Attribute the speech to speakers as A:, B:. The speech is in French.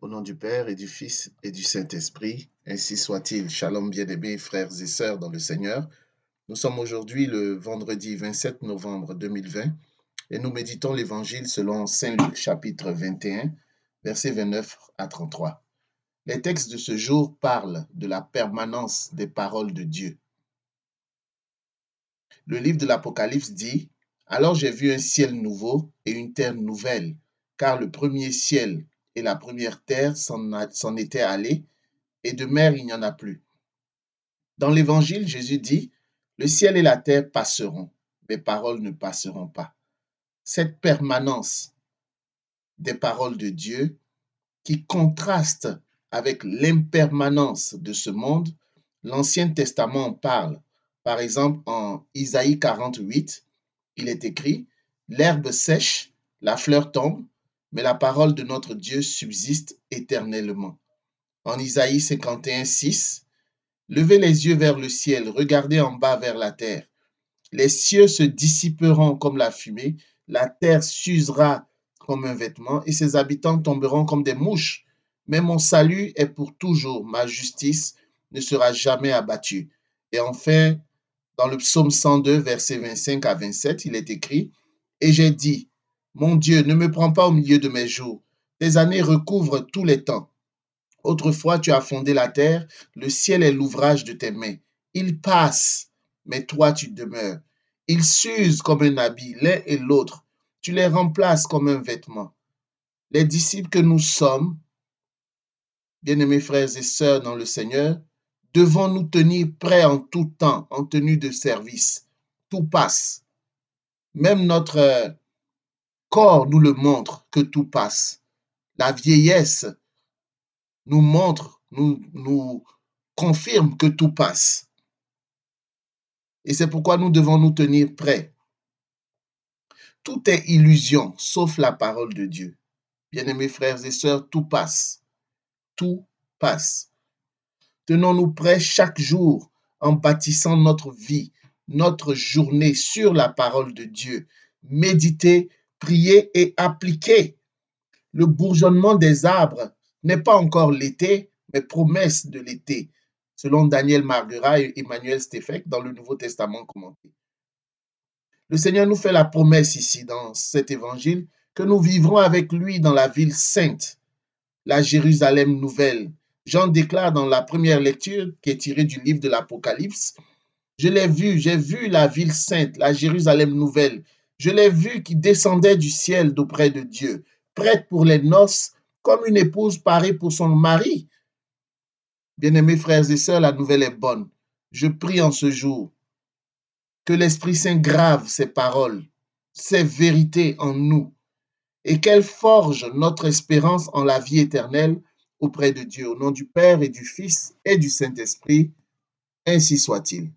A: Au nom du Père et du Fils et du Saint-Esprit, ainsi soit-il. Shalom bien-aimés frères et sœurs dans le Seigneur. Nous sommes aujourd'hui le vendredi 27 novembre 2020 et nous méditons l'Évangile selon Saint Luc chapitre 21, versets 29 à 33. Les textes de ce jour parlent de la permanence des paroles de Dieu. Le livre de l'Apocalypse dit: « Alors j'ai vu un ciel nouveau et une terre nouvelle, car le premier ciel et la première terre s'en étaient allés, et de mer il n'y en a plus. » Dans l'Évangile, Jésus dit: « Le ciel et la terre passeront, mes paroles ne passeront pas. » Cette permanence des paroles de Dieu qui contraste avec l'impermanence de ce monde, l'Ancien Testament en parle. Par exemple, en Isaïe 48, il est écrit: « L'herbe sèche, la fleur tombe, mais la parole de notre Dieu subsiste éternellement. » En Isaïe 51, 6, « Levez les yeux vers le ciel, regardez en bas vers la terre. Les cieux se dissiperont comme la fumée, la terre s'usera comme un vêtement et ses habitants tomberont comme des mouches. Mais mon salut est pour toujours, ma justice ne sera jamais abattue. » Et enfin, dans le psaume 102, versets 25 à 27, il est écrit: « Et j'ai dit, mon Dieu, ne me prends pas au milieu de mes jours. Tes années recouvrent tous les temps. Autrefois, tu as fondé la terre, le ciel est l'ouvrage de tes mains. Il passe, mais toi, tu demeures. Ils s'usent comme un habit, l'un et l'autre. Tu les remplaces comme un vêtement. » Les disciples que nous sommes, bien-aimés frères et sœurs dans le Seigneur, devons nous tenir prêts en tout temps, en tenue de service. Tout passe. Même notre corps nous le montre que tout passe. La vieillesse nous montre, nous confirme que tout passe. Et c'est pourquoi nous devons nous tenir prêts. Tout est illusion, sauf la parole de Dieu. Bien-aimés frères et sœurs, tout passe. Tout passe. Tenons-nous prêts chaque jour en bâtissant notre vie, notre journée sur la parole de Dieu. Méditer, prier et appliquer. Le bourgeonnement des arbres n'est pas encore l'été, mais promesse de l'été, selon Daniel Marguerat et Emmanuel Steffek dans le Nouveau Testament commenté. Le Seigneur nous fait la promesse ici dans cet évangile que nous vivrons avec lui dans la ville sainte, la Jérusalem nouvelle. Jean déclare dans la première lecture qui est tirée du livre de l'Apocalypse: « Je l'ai vu, j'ai vu la ville sainte, la Jérusalem nouvelle. Je l'ai vue qui descendait du ciel d'auprès de Dieu, prête pour les noces, comme une épouse parée pour son mari. » Bien-aimés frères et sœurs, la nouvelle est bonne. Je prie en ce jour que l'Esprit Saint grave ces paroles, ces vérités en nous, et qu'elles forgent notre espérance en la vie éternelle auprès de Dieu. Au nom du Père et du Fils et du Saint-Esprit, ainsi soit-il.